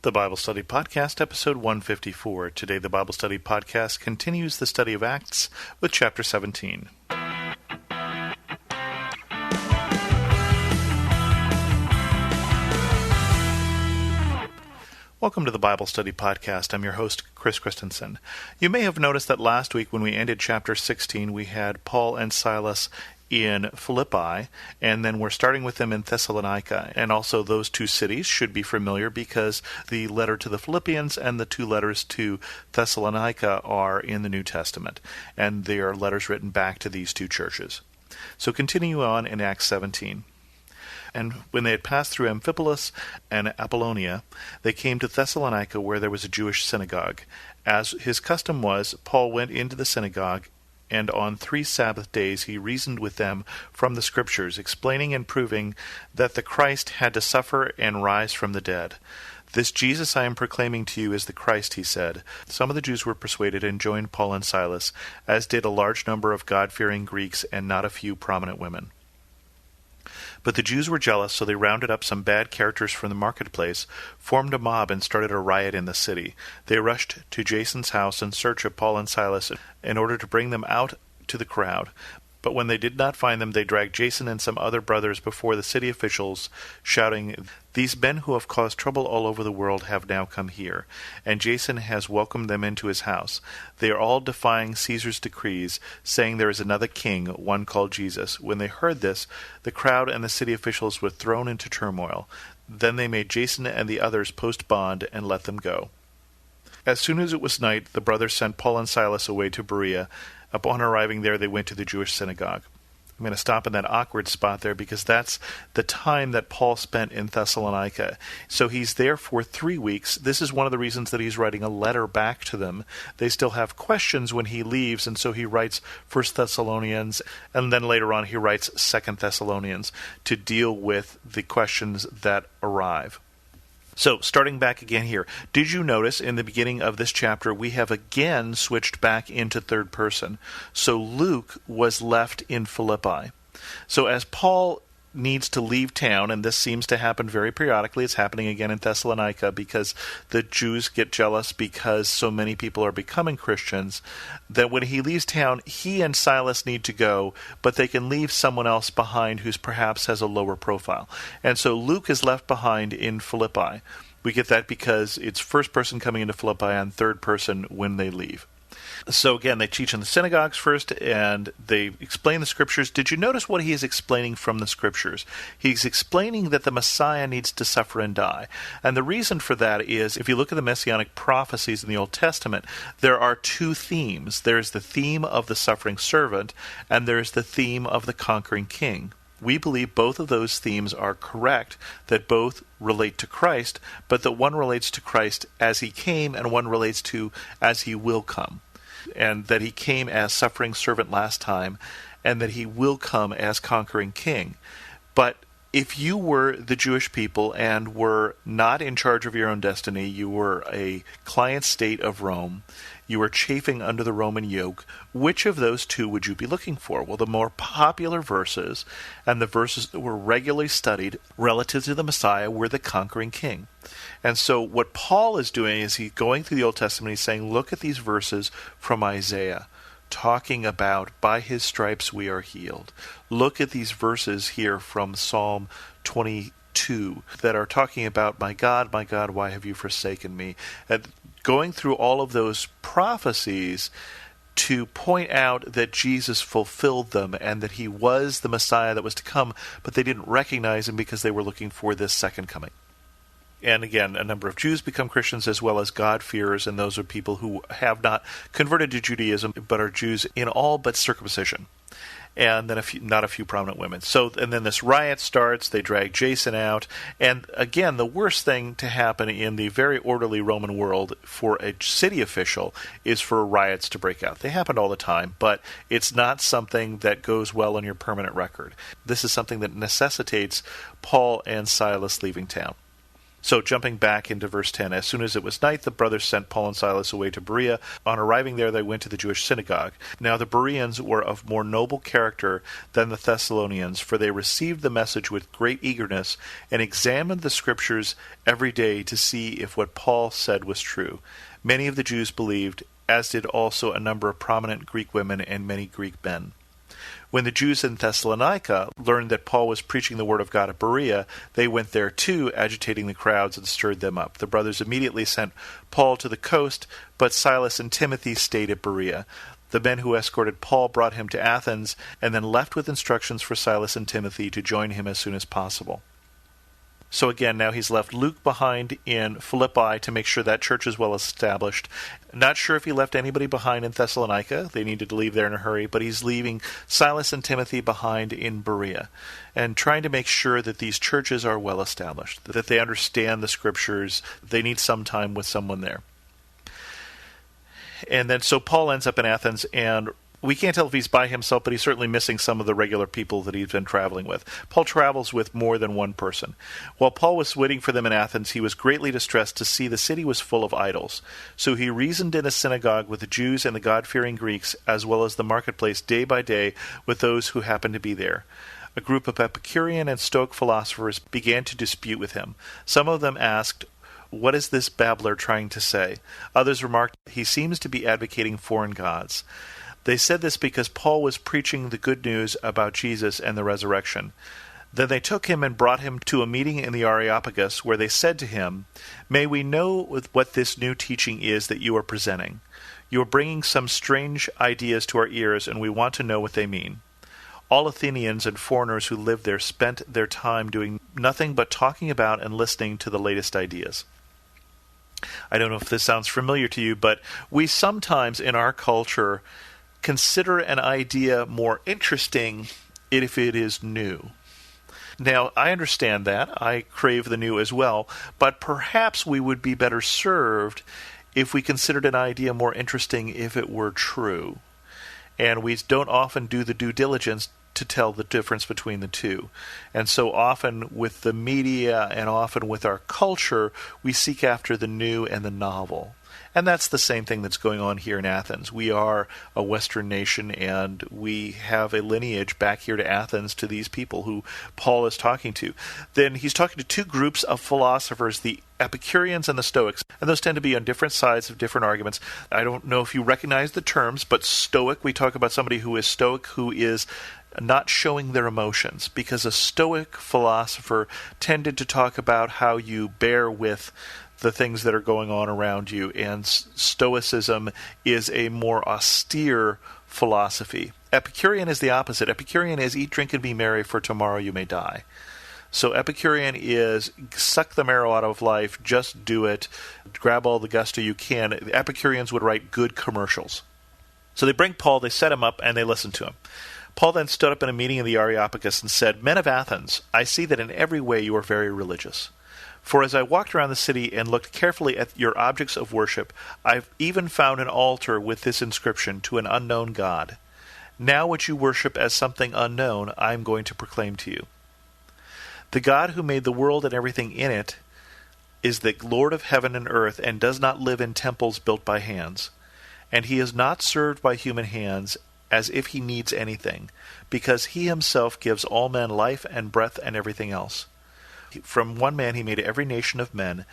The Bible Study Podcast, episode 154. Today, the Bible Study Podcast continues the study of Acts with chapter 17. Welcome to the Bible Study Podcast. I'm your host, Chris Christensen. You may have noticed that last week when we ended chapter 16, we had Paul and Silas in Philippi, and then we're starting with them in Thessalonica. And also those two cities should be familiar because the letter to the Philippians and the two letters to Thessalonica are in the New Testament, and they are letters written back to these two churches. So continue on in Acts 17. And when they had passed through Amphipolis and Apollonia, they came to Thessalonica, where there was a Jewish synagogue. As his custom was, Paul went into the synagogue, and on 3 Sabbath days he reasoned with them from the Scriptures, explaining and proving that the Christ had to suffer and rise from the dead. "This Jesus I am proclaiming to you is the Christ," he said. Some of the Jews were persuaded and joined Paul and Silas, as did a large number of God-fearing Greeks and not a few prominent women. But the Jews were jealous, so they rounded up some bad characters from the marketplace, formed a mob, and started a riot in the city. They rushed to Jason's house in search of Paul and Silas in order to bring them out to the crowd. But when they did not find them, they dragged Jason and some other brothers before the city officials, shouting, "These men who have caused trouble all over the world have now come here, and Jason has welcomed them into his house. They are all defying Caesar's decrees, saying there is another king, one called Jesus." When they heard this, the crowd and the city officials were thrown into turmoil. Then they made Jason and the others post bond and let them go. As soon as it was night, the brothers sent Paul and Silas away to Beria. Upon arriving there, they went to the Jewish synagogue. I'm going to stop in that awkward spot there because that's the time that Paul spent in Thessalonica. So he's there for 3 weeks. This is one of the reasons that he's writing a letter back to them. They still have questions when he leaves, and so he writes 1 Thessalonians, and then later on he writes 2 Thessalonians to deal with the questions that arrive. So, starting back again here, did you notice in the beginning of this chapter we have again switched back into third person? So Luke was left in Philippi. So as Paul needs to leave town, and this seems to happen very periodically, it's happening again in Thessalonica because the Jews get jealous because so many people are becoming Christians, that when he leaves town, he and Silas need to go, but they can leave someone else behind who's perhaps has a lower profile. And so Luke is left behind in Philippi. We get that because it's first person coming into Philippi and third person when they leave. So again, they teach in the synagogues first, and they explain the Scriptures. Did you notice what he is explaining from the Scriptures? He's explaining that the Messiah needs to suffer and die. And the reason for that is, if you look at the Messianic prophecies in the Old Testament, there are 2 themes. There's the theme of the suffering servant, and there's the theme of the conquering king. We believe both of those themes are correct, that both relate to Christ, but that one relates to Christ as he came, and one relates to as he will come. And that he came as suffering servant last time, and that he will come as conquering king. But if you were the Jewish people and were not in charge of your own destiny, you were a client state of Rome, you were chafing under the Roman yoke, which of those two would you be looking for? Well, the more popular verses, and the verses that were regularly studied relative to the Messiah, were the conquering king. And so what Paul is doing is he's going through the Old Testament, he's saying, look at these verses from Isaiah, talking about, by his stripes we are healed. Look at these verses here from Psalm 22 that are talking about, my God, why have you forsaken me? And going through all of those prophecies to point out that Jesus fulfilled them and that he was the Messiah that was to come, but they didn't recognize him because they were looking for this second coming. And again, a number of Jews become Christians as well as God-fearers, and those are people who have not converted to Judaism but are Jews in all but circumcision. And then not a few prominent women. And then this riot starts, they drag Jason out, and again, the worst thing to happen in the very orderly Roman world for a city official is for riots to break out. They happen all the time, but it's not something that goes well on your permanent record. This is something that necessitates Paul and Silas leaving town. So jumping back into verse 10, as soon as it was night, the brothers sent Paul and Silas away to Beria. On arriving there, they went to the Jewish synagogue. Now the Bereans were of more noble character than the Thessalonians, for they received the message with great eagerness and examined the Scriptures every day to see if what Paul said was true. Many of the Jews believed, as did also a number of prominent Greek women and many Greek men. When the Jews in Thessalonica learned that Paul was preaching the word of God at Beria, they went there too, agitating the crowds and stirred them up. The brothers immediately sent Paul to the coast, but Silas and Timothy stayed at Beria. The men who escorted Paul brought him to Athens, and then left with instructions for Silas and Timothy to join him as soon as possible. So again, now he's left Luke behind in Philippi to make sure that church is well established. Not sure if he left anybody behind in Thessalonica. They needed to leave there in a hurry, but he's leaving Silas and Timothy behind in Beria and trying to make sure that these churches are well established, that they understand the Scriptures. They need some time with someone there. And then so Paul ends up in Athens, and we can't tell if he's by himself, but he's certainly missing some of the regular people that he's been traveling with. Paul travels with more than one person. While Paul was waiting for them in Athens, he was greatly distressed to see the city was full of idols. So he reasoned in a synagogue with the Jews and the God-fearing Greeks, as well as the marketplace day by day with those who happened to be there. A group of Epicurean and Stoic philosophers began to dispute with him. Some of them asked, "What is this babbler trying to say?" Others remarked, "He seems to be advocating foreign gods." They said this because Paul was preaching the good news about Jesus and the resurrection. Then they took him and brought him to a meeting in the Areopagus, where they said to him, "May we know what this new teaching is that you are presenting? You are bringing some strange ideas to our ears, and we want to know what they mean." All Athenians and foreigners who lived there spent their time doing nothing but talking about and listening to the latest ideas. I don't know if this sounds familiar to you, but we sometimes in our culture consider an idea more interesting if it is new. Now, I understand that. I crave the new as well, but perhaps we would be better served if we considered an idea more interesting if it were true. And we don't often do the due diligence to tell the difference between the two. And so often with the media and often with our culture, we seek after the new and the novel. And that's the same thing that's going on here in Athens. We are a Western nation, and we have a lineage back here to Athens to these people who Paul is talking to. Then he's talking to two groups of philosophers, the Epicureans and the Stoics, and those tend to be on different sides of different arguments. I don't know if you recognize the terms, but Stoic, we talk about somebody who is Stoic, who is not showing their emotions, because a Stoic philosopher tended to talk about how you bear with the things that are going on around you, and Stoicism is a more austere philosophy. Epicurean is the opposite. Epicurean is eat, drink, and be merry, for tomorrow you may die. So Epicurean is suck the marrow out of life, just do it, grab all the gusto you can. The Epicureans would write good commercials. So they bring Paul, they set him up, and they listen to him. Paul then stood up in a meeting in the Areopagus and said, "Men of Athens, I see that in every way you are very religious. For as I walked around the city and looked carefully at your objects of worship, I've even found an altar with this inscription, 'To an unknown God.' Now what you worship as something unknown, I am going to proclaim to you. The God who made the world and everything in it is the Lord of heaven and earth, and does not live in temples built by hands. And he is not served by human hands as if he needs anything, because he himself gives all men life and breath and everything else. From one man he made every nation of men,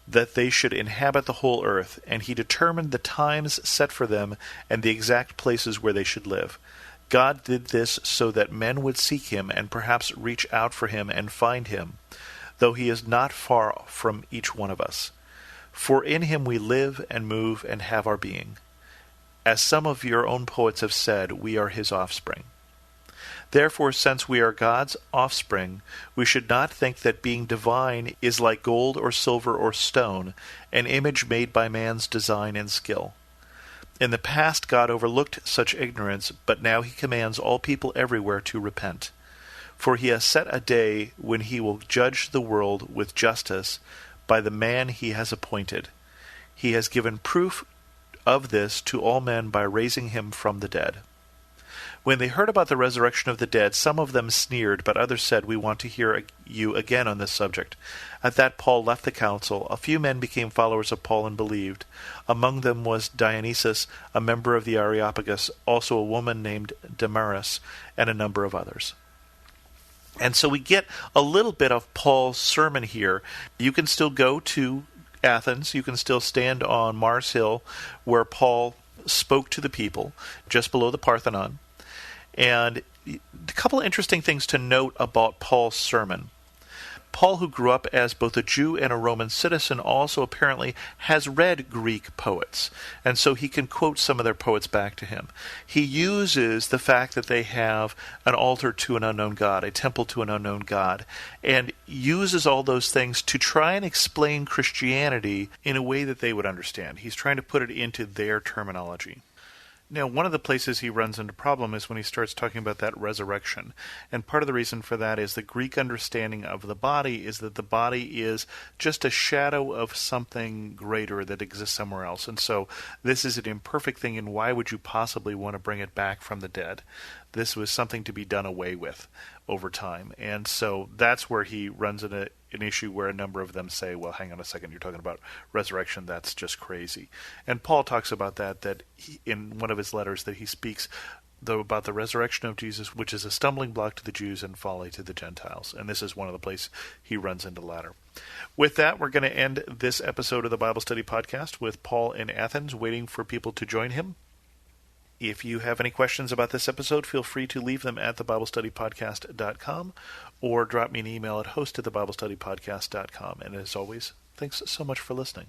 that they should inhabit the whole earth, and he determined the times set for them and the exact places where they should live. God did this so that men would seek him and perhaps reach out for him and find him, though he is not far from each one of us. For in him we live and move and have our being. As some of your own poets have said, we are his offspring. Therefore, since we are God's offspring, we should not think that being divine is like gold or silver or stone, an image made by man's design and skill. In the past God overlooked such ignorance, but now he commands all people everywhere to repent. For he has set a day when he will judge the world with justice by the man he has appointed. He has given proof of this to all men by raising him from the dead. When they heard about the resurrection of the dead, some of them sneered, but others said, "We want to hear you again on this subject." At that Paul left the council. A few men became followers of Paul and believed. Among them was Dionysius, a member of the Areopagus, also a woman named Damaris, and a number of others. And so we get a little bit of Paul's sermon here. You can still go to Athens. You can still stand on Mars Hill, where Paul spoke to the people, just below the Parthenon. And a couple of interesting things to note about Paul's sermon. Paul, who grew up as both a Jew and a Roman citizen, also apparently has read Greek poets, and so he can quote some of their poets back to him. He uses the fact that they have an altar to an unknown God, a temple to an unknown God, and uses all those things to try and explain Christianity in a way that they would understand. He's trying to put it into their terminology. Now, one of the places he runs into problem is when he starts talking about that resurrection. And part of the reason for that is the Greek understanding of the body is that the body is just a shadow of something greater that exists somewhere else. And so this is an imperfect thing, and why would you possibly want to bring it back from the dead? This was something to be done away with over time. And so that's where he runs into an issue where a number of them say, well, hang on a second, you're talking about resurrection, that's just crazy. And Paul talks about that in one of his letters, that he speaks about the resurrection of Jesus, which is a stumbling block to the Jews and folly to the Gentiles. And this is one of the places he runs into latter. With that, we're going to end this episode of the Bible Study Podcast with Paul in Athens, waiting for people to join him. If you have any questions about this episode, feel free to leave them at thebiblestudypodcast.com or drop me an email at host@thebiblestudypodcast.com. And as always, thanks so much for listening.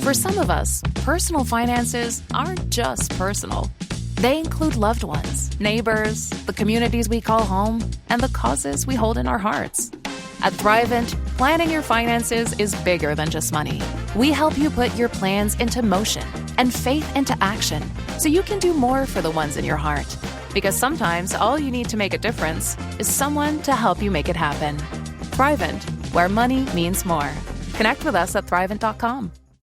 For some of us, personal finances aren't just personal. They include loved ones, neighbors, the communities we call home, and the causes we hold in our hearts. At Thrivent, planning your finances is bigger than just money. We help you put your plans into motion and faith into action so you can do more for the ones in your heart. Because sometimes all you need to make a difference is someone to help you make it happen. Thrivent, where money means more. Connect with us at Thrivent.com.